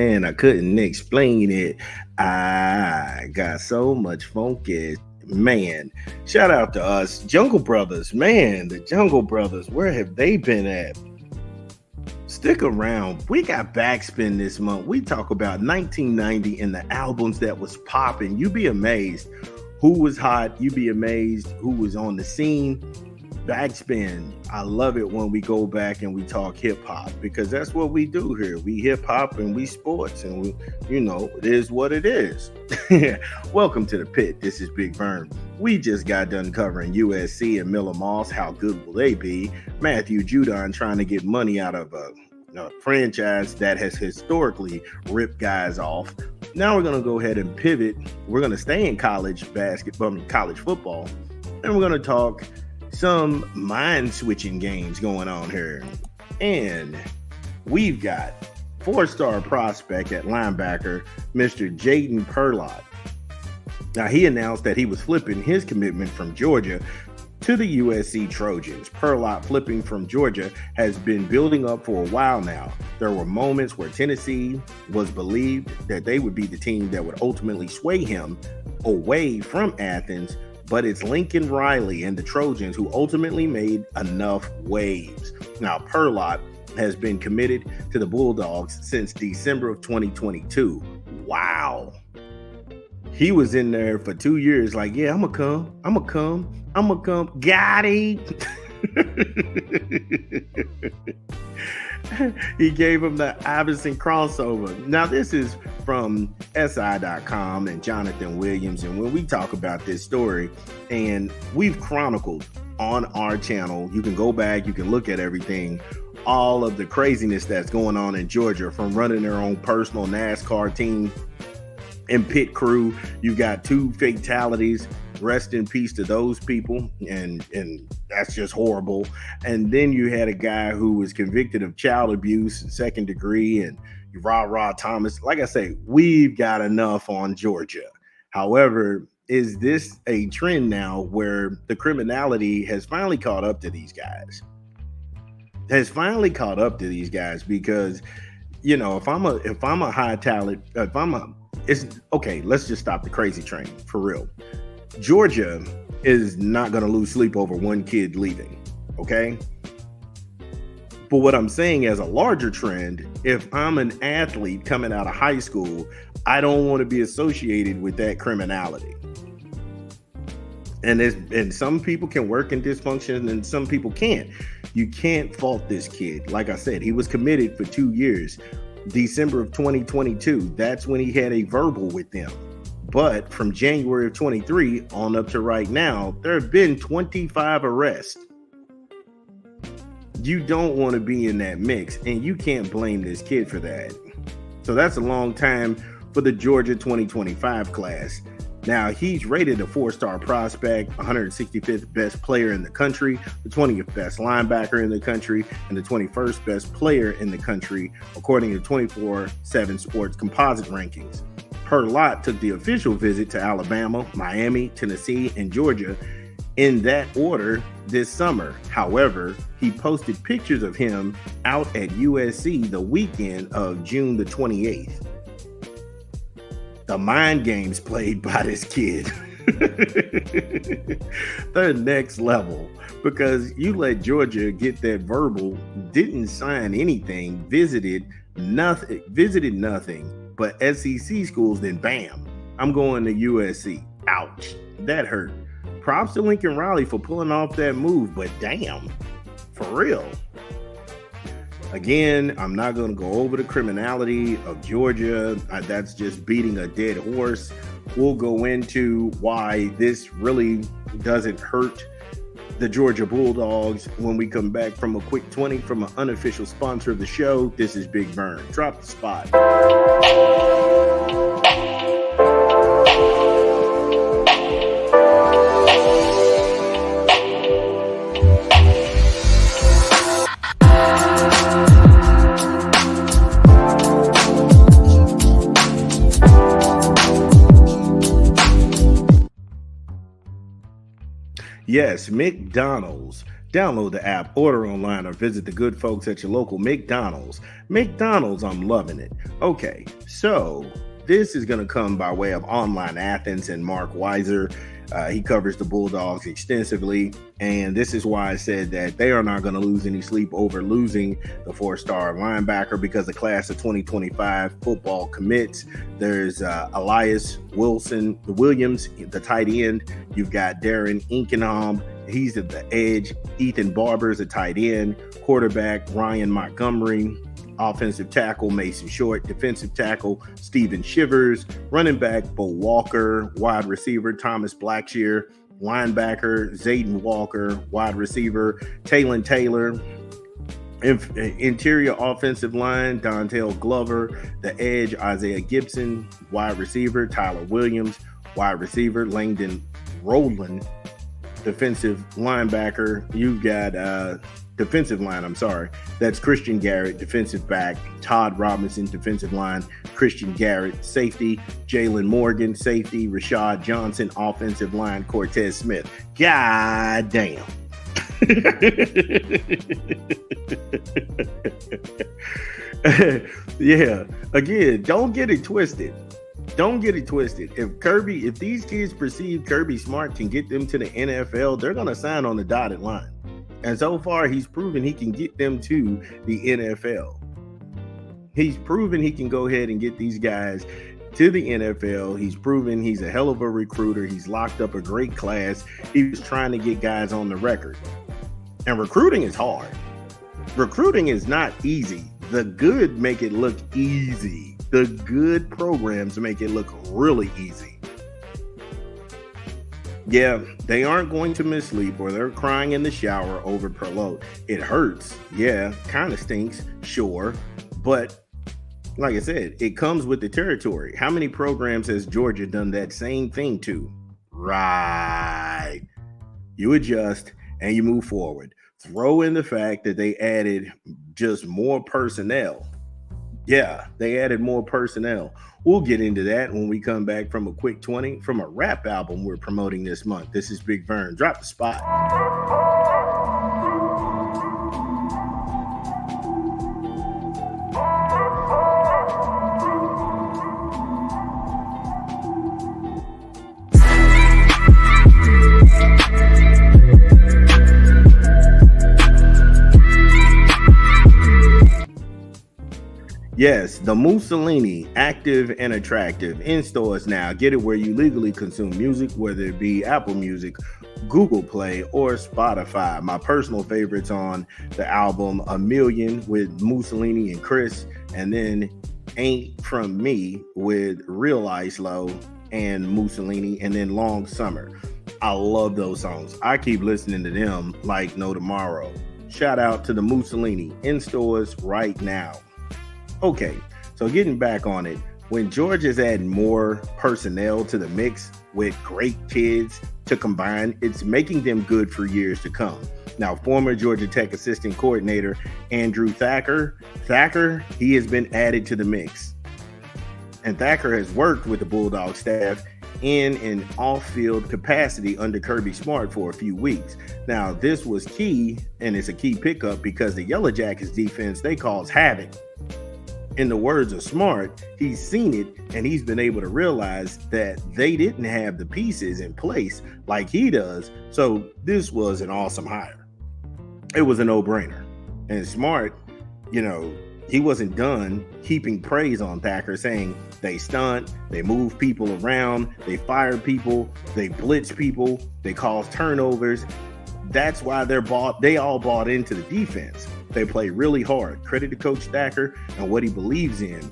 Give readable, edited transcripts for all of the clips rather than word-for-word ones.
man, I couldn't explain it. I got so much funky. Man, shout out to us, Jungle Brothers. Man, the Jungle Brothers, where have they been at? Stick around. We got Backspin this month. We talk about 1990 and the albums that was popping. You be amazed who was hot. You be amazed who was on the scene. Backspin. I love it when we go back and we talk hip hop because that's what we do here. We hip hop and we sports, and we, it is what it is. Welcome to the pit. This is Big Vern. We just got done covering USC and Miller Moss. How good will they be? Matthew Judon trying to get money out of a franchise that has historically ripped guys off. Now we're going to go ahead and pivot. We're going to stay in college basketball, college football, and we're going to talk some mind-switching games going on here. And we've got four-star prospect at linebacker, Mr. Jaden Perlott. Now, he announced that he was flipping his commitment from Georgia to the USC Trojans. Perlott flipping from Georgia has been building up for a while now. There were moments where Tennessee was believed that they would be the team that would ultimately sway him away from Athens, but it's Lincoln Riley and the Trojans who ultimately made enough waves. Now, Perlott has been committed to the Bulldogs since December of 2022. Wow. He was in there for 2 years like, yeah, I'm going to come. Got it. He gave him the Iverson crossover. Now, this is from SI.com and Jonathan Williams. And when we talk about this story, and we've chronicled on our channel, you can go back, you can look at everything, all of the craziness that's going on in Georgia, from running their own personal NASCAR team and pit crew. You got 2 fatalities. Rest in peace to those people, and that's just horrible. And then you had a guy who was convicted of child abuse, 2nd degree, and Thomas. Like I say, we've got enough on Georgia. However, is this a trend now where the criminality has finally caught up to these guys? Because, if I'm a high talent, it's okay. Let's just stop the crazy train for real. Georgia is not going to lose sleep over one kid leaving, okay? But what I'm saying as a larger trend, if I'm an athlete coming out of high school, I don't want to be associated with that criminality. And some people can work in dysfunction and some people can't. You can't fault this kid. Like I said, he was committed for 2 years. December of 2022, that's when he had a verbal with them. But from January of 23 on up to right now, there have been 25 arrests. You don't want to be in that mix, and you can't blame this kid for that. So that's a long time for the Georgia 2025 class. Now, he's rated a 4-star prospect, 165th best player in the country, the 20th best linebacker in the country, and the 21st best player in the country, according to 24/7 Sports composite rankings. Perlott took the official visit to Alabama, Miami, Tennessee, and Georgia in that order this summer. However, he posted pictures of him out at USC the weekend of June the 28th. The mind games played by this kid. The next level, because you let Georgia get that verbal, didn't sign anything, visited nothing but SEC schools, then bam, I'm going to USC. Ouch, that hurt. Props to Lincoln Riley for pulling off that move, but damn, for real. Again, I'm not going to go over the criminality of Georgia. That's just beating a dead horse. We'll go into why this really doesn't hurt the Georgia Bulldogs when we come back from a quick 20 from an unofficial sponsor of the show. This is Big Vern. Drop the spot. Yes, McDonald's. Download the app, order online, or visit the good folks at your local McDonald's. McDonald's, I'm loving it. Okay, so this is going to come by way of Online Athens and Mark Weiser. He covers the Bulldogs extensively, and this is why I said that they are not going to lose any sleep over losing the four-star linebacker, because the class of 2025 football commits. There's Elias Williams, the tight end. You've got Darren Inkenham. He's at the edge. Ethan Barber's a tight end. Quarterback Ryan Montgomery. Offensive tackle Mason Short, defensive tackle Steven Shivers, running back Bo Walker, wide receiver Thomas Blackshear, linebacker Zayden Walker, wide receiver Talon Taylor, interior offensive line Dontel Glover, the edge Isaiah Gibson, wide receiver Tyler Williams, wide receiver Langdon Rowland, defensive linebacker. You've got defensive line, that's Christian Garrett, defensive back, Todd Robinson, defensive line, Christian Garrett, safety, Jalen Morgan, safety, Rashad Johnson, offensive line, Cortez Smith. God damn. Yeah, again, don't get it twisted. Don't get it twisted. If these kids perceive Kirby Smart can get them to the NFL, they're going to sign on the dotted line. And so far, he's proven he can get them to the NFL. He's proven he can go ahead and get these guys to the NFL. He's proven he's a hell of a recruiter. He's locked up a great class. He was trying to get guys on the record. And recruiting is hard. Recruiting is not easy. The good make it look easy. The good programs make it look really easy. Yeah, they aren't going to miss sleep, or they're crying in the shower over Perlotte. It hurts. Yeah, kind of stinks, sure. But like I said, it comes with the territory. How many programs has Georgia done that same thing to? Right. You adjust and you move forward. Throw in the fact that they added just more personnel. Yeah, they added more personnel. We'll get into that when we come back from a quick 20 from a rap album we're promoting this month. This is Big Vern. Drop the spot. Yes, the Mussolini, active and attractive, in stores now. Get it where you legally consume music, whether it be Apple Music, Google Play, or Spotify. My personal favorites on the album, A Million with Mussolini and Chris, and then Ain't From Me with Real Ice Low and Mussolini, and then Long Summer. I love those songs. I keep listening to them like no tomorrow. Shout out to the Mussolini, in stores right now. Okay, so getting back on it, when Georgia's adding more personnel to the mix with great kids to combine, it's making them good for years to come. Now, former Georgia Tech assistant coordinator Andrew Thacker, he has been added to the mix. And Thacker has worked with the Bulldog staff in an off-field capacity under Kirby Smart for a few weeks. Now, this was key, and it's a key pickup because the Yellow Jackets defense, they cause havoc. In the words of Smart, he's seen it and he's been able to realize that they didn't have the pieces in place like he does. So this was an awesome hire. It was a no-brainer. And Smart, he wasn't done heaping praise on Thacker, saying they stunt, they move people around, they fire people, they blitz people, they cause turnovers. That's why they all bought into the defense. They play really hard. Credit to Coach Thacker and what he believes in,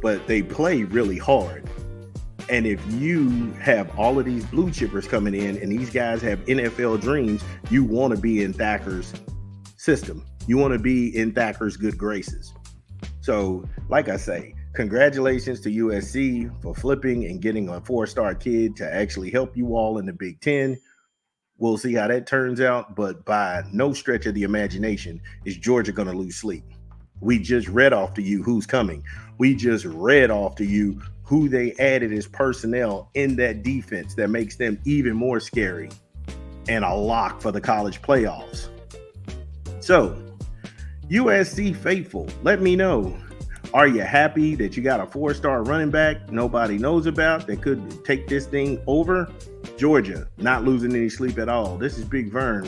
but they play really hard. And if you have all of these blue chippers coming in and these guys have NFL dreams, you want to be in Thacker's system. You want to be in Thacker's good graces. So, like I say, congratulations to USC for flipping and getting a 4-star kid to actually help you all in the Big Ten. We'll see how that turns out, but by no stretch of the imagination is Georgia going to lose sleep. We just read off to you who's coming. We just read off to you who they added as personnel in that defense that makes them even more scary. and a lock for the college playoffs. So, USC faithful, let me know. Are you happy that you got a 4-star running back nobody knows about that could take this thing over? Georgia, not losing any sleep at all. This is Big Vern.